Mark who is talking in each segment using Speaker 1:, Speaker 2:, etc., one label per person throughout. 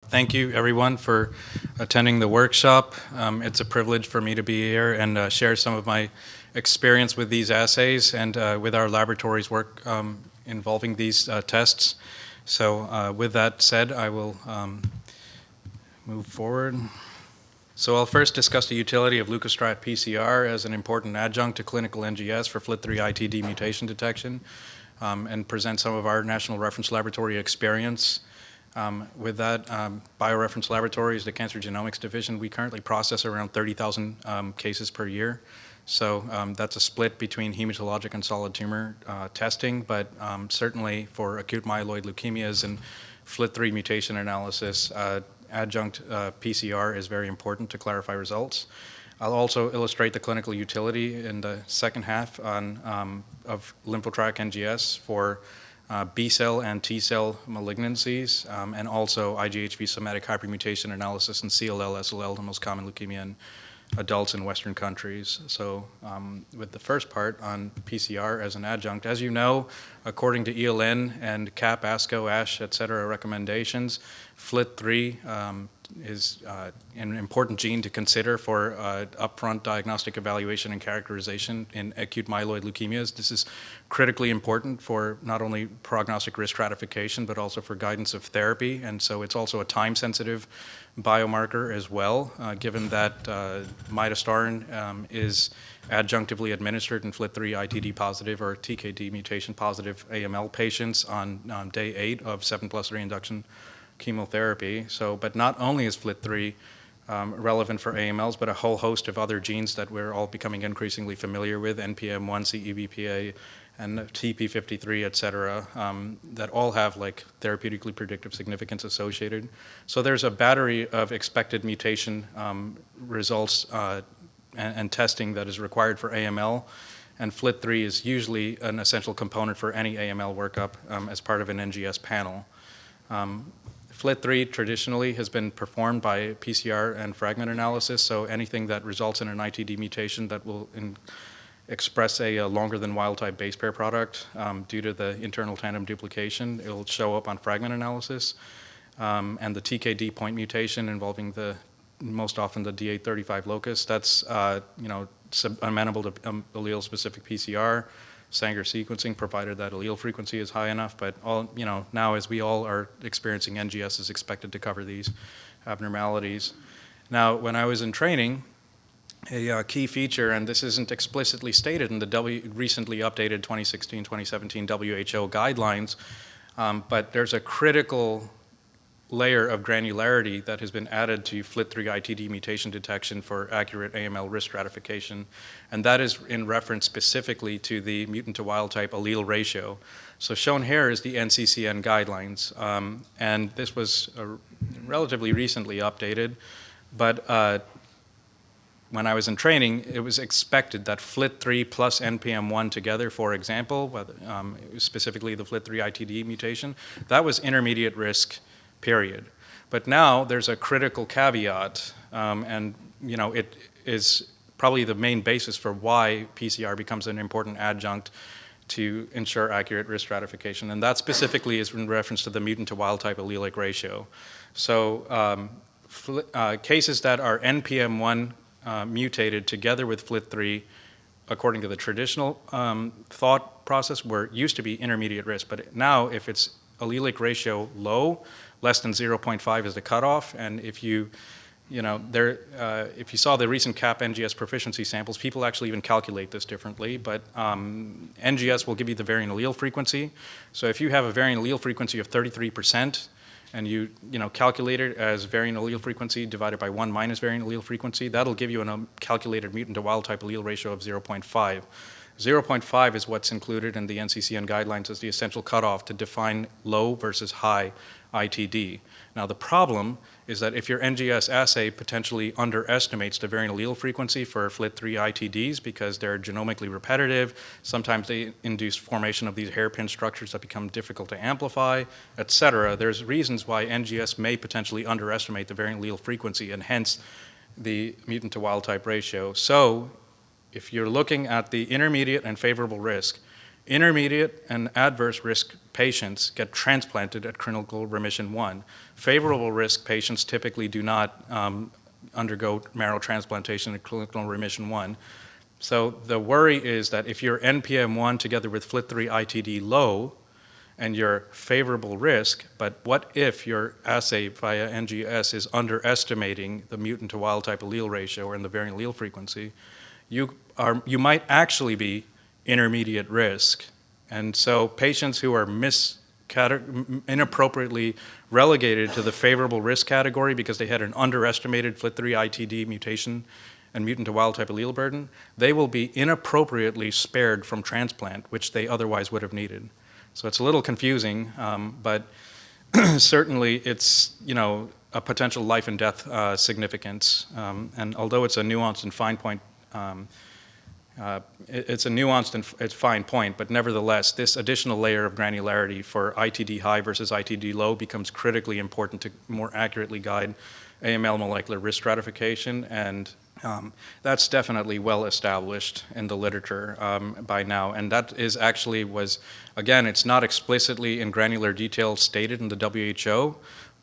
Speaker 1: Thank you, everyone, for attending the workshop. It's a privilege for me to be here and share some of my experience with these assays and with our laboratory's work involving these tests. So with that said, I will move forward. So I'll first discuss the utility of Leukostrat PCR as an important adjunct to clinical NGS for FLT3-ITD mutation detection and present some of our National Reference Laboratory experience. With that, BioReference Laboratories, the Cancer Genomics Division, we currently process around 30,000 cases per year. So that's a split between hematologic and solid tumor testing, but certainly for acute myeloid leukemias and FLT3 mutation analysis, adjunct PCR is very important to clarify results. I'll also illustrate the clinical utility in the second half of LymphoTrack NGS for B-cell and T-cell malignancies, and also IGHV somatic hypermutation analysis in CLL, SLL, the most common leukemia in adults in Western countries. So with the first part on PCR as an adjunct, as you know, according to ELN and CAP, ASCO, ASH, et cetera, recommendations, FLT3 is an important gene to consider for upfront diagnostic evaluation and characterization in acute myeloid leukemias. This is critically important for not only prognostic risk stratification, but also for guidance of therapy. And so it's also a time-sensitive biomarker as well, given that midostaurin is adjunctively administered in FLT3-ITD positive or TKD mutation positive AML patients on day 8 of 7+3 induction chemotherapy. So, but not only is FLT3 relevant for AMLs, but a whole host of other genes that we're all becoming increasingly familiar with, NPM1, CEBPA, and TP53, et cetera, that all have like therapeutically predictive significance associated. So there's a battery of expected mutation results and testing that is required for AML, and FLT3 is usually an essential component for any AML workup as part of an NGS panel. FLT3 traditionally has been performed by PCR and fragment analysis, so anything that results in an ITD mutation that will express a longer than wild type base pair product due to the internal tandem duplication, it will show up on fragment analysis. And the TKD point mutation involving most often the D835 locus, that's amenable to allele specific PCR. Sanger sequencing, provided that allele frequency is high enough, but now as we all are experiencing, NGS is expected to cover these abnormalities. Now, when I was in training, a key feature, and this isn't explicitly stated in the recently updated 2016-2017 WHO guidelines, but there's a critical layer of granularity that has been added to FLT3-ITD mutation detection for accurate AML risk stratification, and that is in reference specifically to the mutant to wild type allele ratio. So shown here is the NCCN guidelines, and this was relatively recently updated, but when I was in training, it was expected that FLT3 plus NPM1 together, for example, specifically the FLT3-ITD mutation, that was intermediate risk, period. But now there's a critical caveat, and it is probably the main basis for why PCR becomes an important adjunct to ensure accurate risk stratification, and that specifically is in reference to the mutant to wild type allelic ratio. So cases that are NPM1 mutated together with FLT3, according to the traditional thought process, used to be intermediate risk, but now if it's allelic ratio low, less than 0.5 is the cutoff, and if you saw the recent CAP NGS proficiency samples, people actually even calculate this differently, but NGS will give you the variant allele frequency. So if you have a variant allele frequency of 33%, and you calculate it as variant allele frequency divided by 1 minus variant allele frequency, that'll give you a calculated mutant to wild type allele ratio of 0.5. 0.5 is what's included in the NCCN guidelines as the essential cutoff to define low versus high ITD. Now the problem is that if your NGS assay potentially underestimates the variant allele frequency for FLT3 ITDs because they're genomically repetitive, sometimes they induce formation of these hairpin structures that become difficult to amplify, et cetera. There's reasons why NGS may potentially underestimate the variant allele frequency and hence the mutant to wild type ratio. So if you're looking at the intermediate and favorable risk, intermediate and adverse risk patients get transplanted at clinical remission 1. Favorable risk patients typically do not undergo marrow transplantation at clinical remission 1. So the worry is that if you're NPM1 together with FLT3 ITD low and you're favorable risk, but what if your assay via NGS is underestimating the mutant to wild type allele ratio and the variant allele frequency, you might actually be intermediate risk. And so patients who are inappropriately relegated to the favorable risk category because they had an underestimated FLT3 ITD mutation and mutant to wild type allele burden, they will be inappropriately spared from transplant, which they otherwise would have needed. So it's a little confusing, but certainly it's, a potential life and death significance. And although it's a nuanced and fine point, it's a nuanced and it's fine point, but nevertheless, this additional layer of granularity for ITD high versus ITD low becomes critically important to more accurately guide AML molecular risk stratification, and that's definitely well established in the literature by now. And that is actually again, it's not explicitly in granular detail stated in the WHO,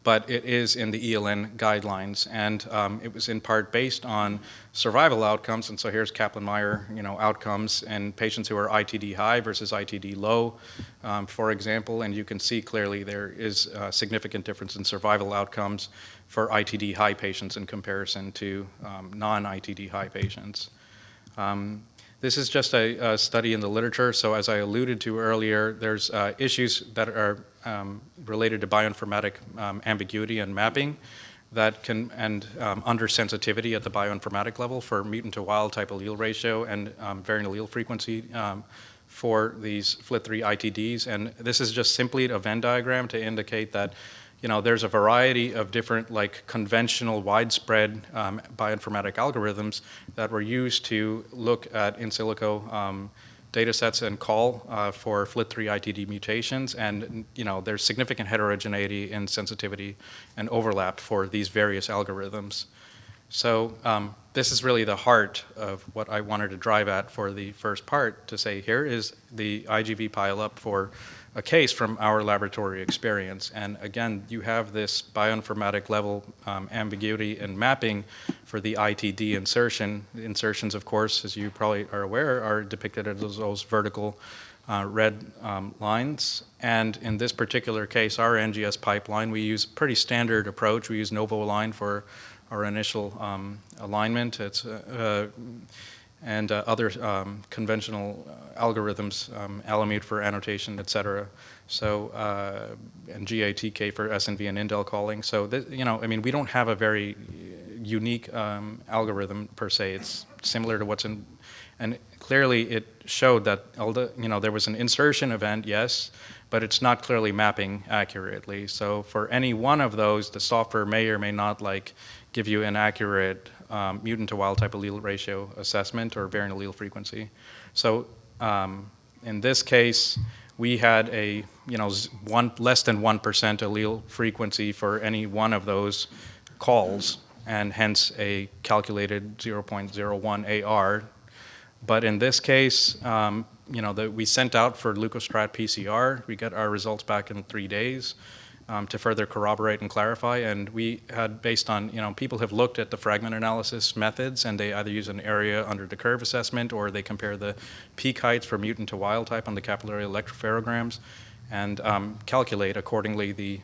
Speaker 1: but it is in the ELN guidelines. And it was in part based on survival outcomes. And so here's Kaplan-Meier, outcomes in patients who are ITD high versus ITD low, for example. And you can see clearly there is a significant difference in survival outcomes for ITD high patients in comparison to non-ITD high patients. This is just a study in the literature. So as I alluded to earlier, there's issues that are related to bioinformatic ambiguity and mapping that can, and under sensitivity at the bioinformatic level for mutant to wild type allele ratio and variant allele frequency for these FLT3 ITDs. And this is just simply a Venn diagram to indicate that there's a variety of different, conventional, widespread bioinformatic algorithms that were used to look at in silico data sets and call for FLT3 ITD mutations. And, there's significant heterogeneity in sensitivity and overlap for these various algorithms. So this is really the heart of what I wanted to drive at for the first part, to say here is the IGV pileup for a case from our laboratory experience. And again, you have this bioinformatic level ambiguity and mapping for the ITD insertion. The insertions, of course, as you probably are aware, are depicted as those vertical red lines. And in this particular case, our NGS pipeline, we use a pretty standard approach. We use Novo-Align for our initial alignment. It's and other conventional algorithms, Alamute for annotation, et cetera. So, and GATK for SNV and indel calling. So, we don't have a very unique algorithm per se. It's similar to what's in, and clearly it showed that although, there was an insertion event, yes, but it's not clearly mapping accurately. So for any one of those, the software may or may not give you an accurate mutant to wild type allele ratio assessment or variant allele frequency. So in this case, we had a less than 1% allele frequency for any one of those calls, and hence a calculated 0.01 AR. But in this case, we sent out for Leukostrat PCR. We got our results back in 3 days. To further corroborate and clarify, and we had based on, people have looked at the fragment analysis methods, and they either use an area under the curve assessment or they compare the peak heights for mutant to wild type on the capillary electropherograms and calculate accordingly the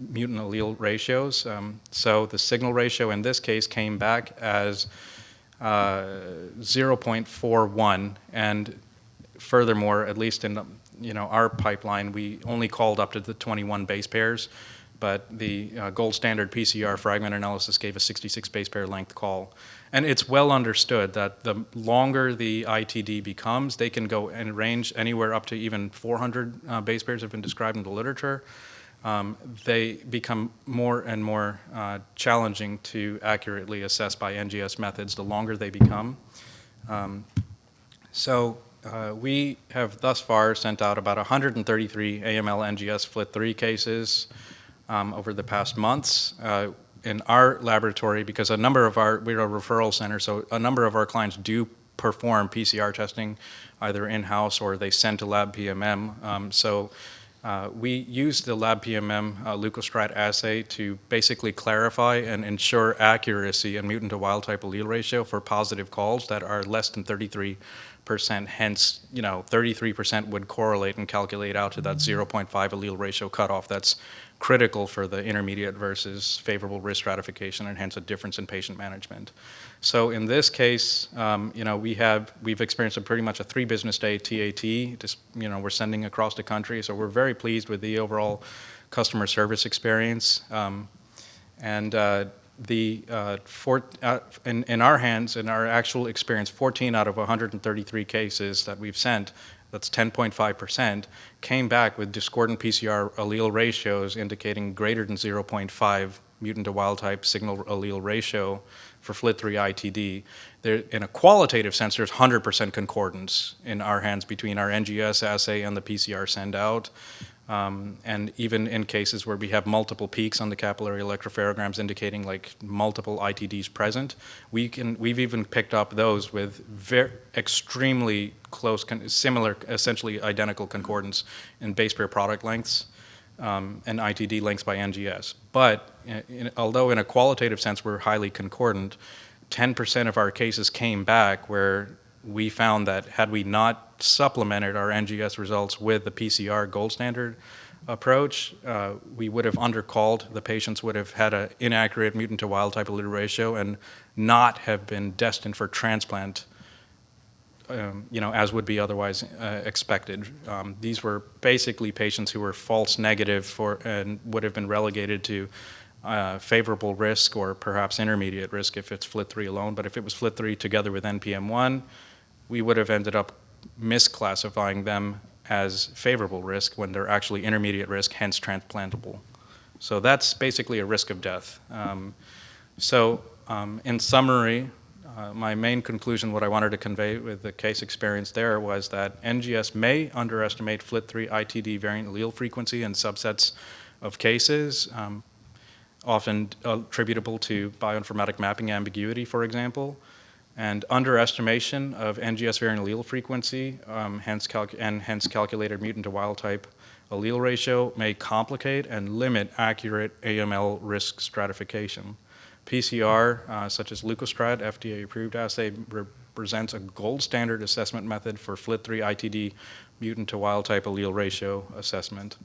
Speaker 1: mutant allele ratios. So the signal ratio in this case came back as 0.41, and furthermore, at least in our pipeline, we only called up to the 21 base pairs, but the gold standard PCR fragment analysis gave a 66 base pair length call. And it's well understood that the longer the ITD becomes, they can go and range anywhere up to even 400 base pairs have been described in the literature. They become more and more challenging to accurately assess by NGS methods the longer they become. We have thus far sent out about 133 AML NGS FLT3 cases over the past months in our laboratory, because we're a referral center, so a number of our clients do perform PCR testing either in-house or they send to lab PMM. We use the lab PMM leukostrat assay to basically clarify and ensure accuracy in mutant to wild type allele ratio for positive calls that are less than 33%. Hence, 33% would correlate and calculate out to that 0.5 allele ratio cutoff that's critical for the intermediate versus favorable risk stratification, and hence a difference in patient management. So in this case, we've experienced pretty much a 3 business day TAT. Just we're sending across the country, so we're very pleased with the overall customer service experience. In our hands, in our actual experience, 14 out of 133 cases that we've sent, that's 10.5%, came back with discordant PCR allele ratios indicating greater than 0.5 mutant to wild type signal allele ratio for FLT3 ITD. In a qualitative sense, there's 100% concordance in our hands between our NGS assay and the PCR send out. And even in cases where we have multiple peaks on the capillary electropherograms indicating like multiple ITDs present, we've even picked up those with extremely close, similar, essentially identical concordance in base pair product lengths and ITD lengths by NGS. But although in a qualitative sense we're highly concordant, 10% of our cases came back where we found that had we not supplemented our NGS results with the PCR gold standard approach, we would have undercalled. The patients would have had an inaccurate mutant to wild type allele ratio and not have been destined for transplant, as would be otherwise expected. These were basically patients who were false negative and would have been relegated to favorable risk or perhaps intermediate risk if it's FLT3 alone. But if it was FLT3 together with NPM1, we would have ended up misclassifying them as favorable risk when they're actually intermediate risk, hence transplantable. So that's basically a risk of death. In summary, my main conclusion, what I wanted to convey with the case experience there was that NGS may underestimate FLT3 ITD variant allele frequency in subsets of cases, often attributable to bioinformatic mapping ambiguity, for example. And underestimation of NGS variant allele frequency, hence calculated mutant to wild type allele ratio, may complicate and limit accurate AML risk stratification. PCR, such as leukostrat, FDA-approved assay, represents a gold standard assessment method for FLT3 ITD mutant to wild type allele ratio assessment.